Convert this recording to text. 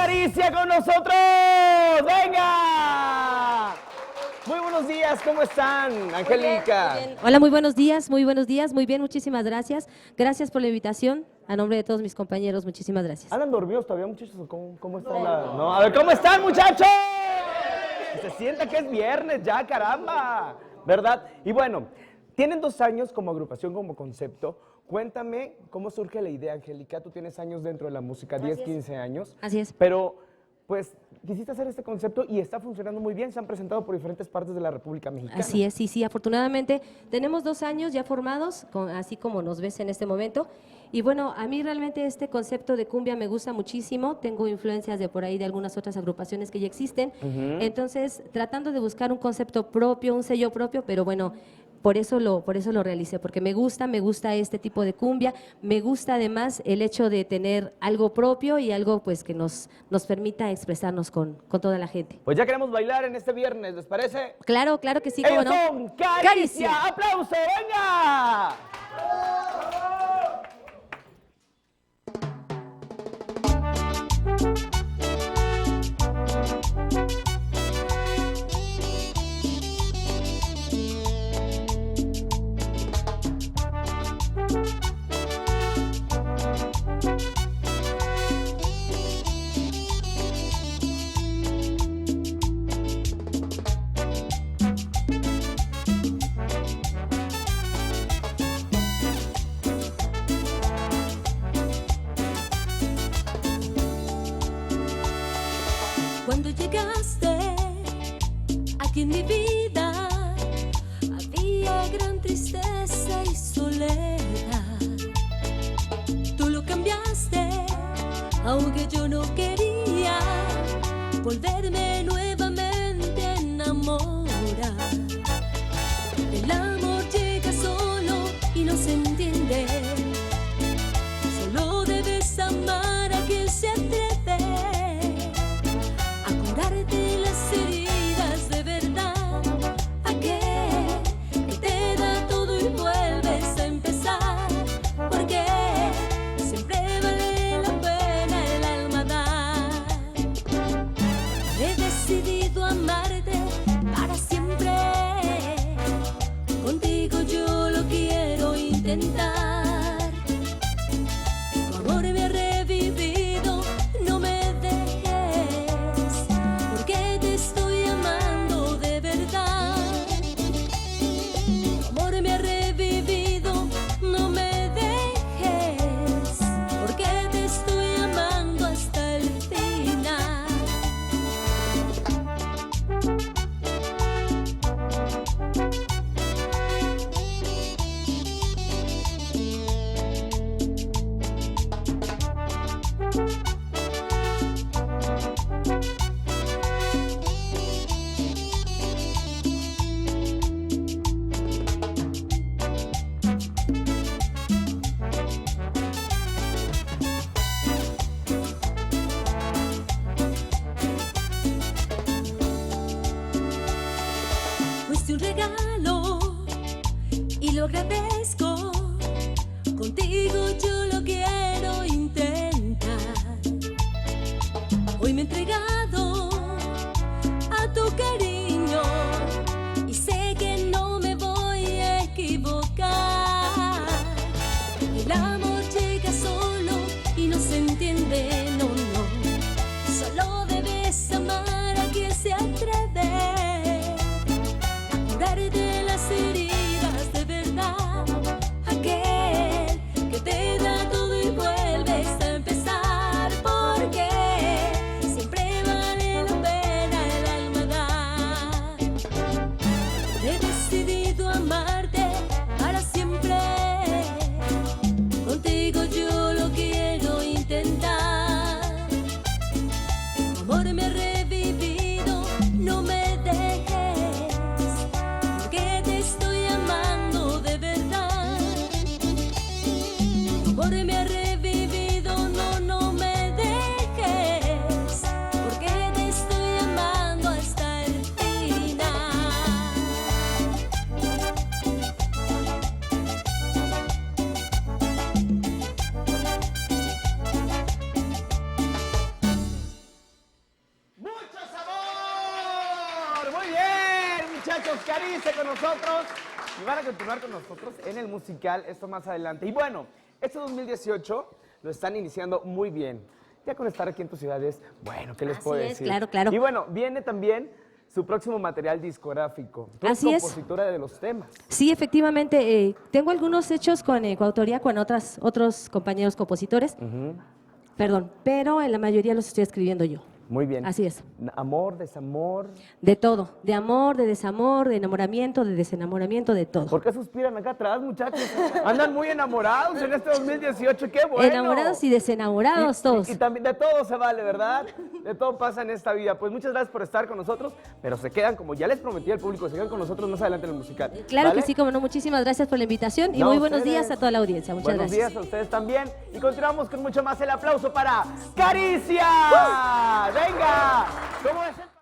Caricia con nosotros. ¡Venga! Muy buenos días, ¿cómo están, Angélica? Muy bien. Hola, muy buenos días, muy bien, muchísimas gracias. Gracias por la invitación. A nombre de todos mis compañeros, muchísimas gracias. ¿Andan dormidos todavía, muchachos? ¿Cómo están? No, a ver, ¿cómo están, muchachos? Se sienta que es viernes ya, caramba, ¿verdad? Y bueno, tienen 2 años como agrupación, como concepto. Cuéntame cómo surge la idea, Angélica. Tú tienes años dentro de la música, 10, 15 años. Así es. Pero, pues, quisiste hacer este concepto y está funcionando muy bien. Se han presentado por diferentes partes de la República Mexicana. Así es, sí, afortunadamente tenemos 2 años ya formados, así como nos ves en este momento. Y bueno, a mí realmente este concepto de cumbia me gusta muchísimo. Tengo influencias de por ahí de algunas otras agrupaciones que ya existen. Entonces, tratando de buscar un concepto propio, un sello propio, pero bueno, por eso lo realicé, porque me gusta este tipo de cumbia, me gusta además el hecho de tener algo propio y algo pues que nos permita expresarnos con toda la gente. Pues ya queremos bailar en este viernes, ¿les parece? Claro que sí, cómo Ellos no. son Caricia. ¡Aplauso, venga! Cuando llegaste aquí en mi vida, había gran tristeza y soledad. Tú lo cambiaste, aunque yo no quería volverme nuevamente a enamorar. El amor llega solo y no se entiende. Solo debes amar a quien se atreve de las heridas de verdad, aquel que te da todo y vuelves a empezar, porque siempre vale la pena el alma dar. He decidido amarte para siempre, contigo yo lo quiero intentar. Tu amor me ha revivido, no me un regalo y lo agradezco. Contigo yo lo quiero intentar. Hoy me he entregado a tu cariño y sé que no me voy a equivocar. El amor llega solo y no se entiende, no. Solo debes amar a quien se atreve de las heridas de verdad, aquel que te da todo y Caricia con nosotros y van a continuar con nosotros en el musical, esto más adelante. Y bueno, este 2018 lo están iniciando muy bien. Ya con estar aquí en tu ciudad es, bueno, ¿qué les Así puedo es, decir? claro, claro. Y bueno, viene también su próximo material discográfico. Tú eres Así es. compositora de los temas. Sí, efectivamente, tengo algunos hechos con coautoría con otros compañeros compositores, perdón, pero en la mayoría los estoy escribiendo yo. Muy bien. Así es. Amor, desamor. De todo, de amor, de desamor, de enamoramiento, de desenamoramiento, de todo. ¿Por qué suspiran acá atrás, muchachos? Andan muy enamorados en este 2018, qué bueno. Enamorados y desenamorados todos. Y también de todo se vale, ¿verdad? De todo pasa en esta vida. Pues muchas gracias por estar con nosotros, pero se quedan, como ya les prometí al público, se quedan con nosotros más adelante en el musical. Claro ¿vale? que sí, como no, muchísimas gracias por la invitación y No, muy buenos ustedes. días a toda la audiencia. Muchas Buenos gracias. días a ustedes también. Y continuamos con mucho más. El aplauso para Caricia. ¡Venga! ¿Cómo es?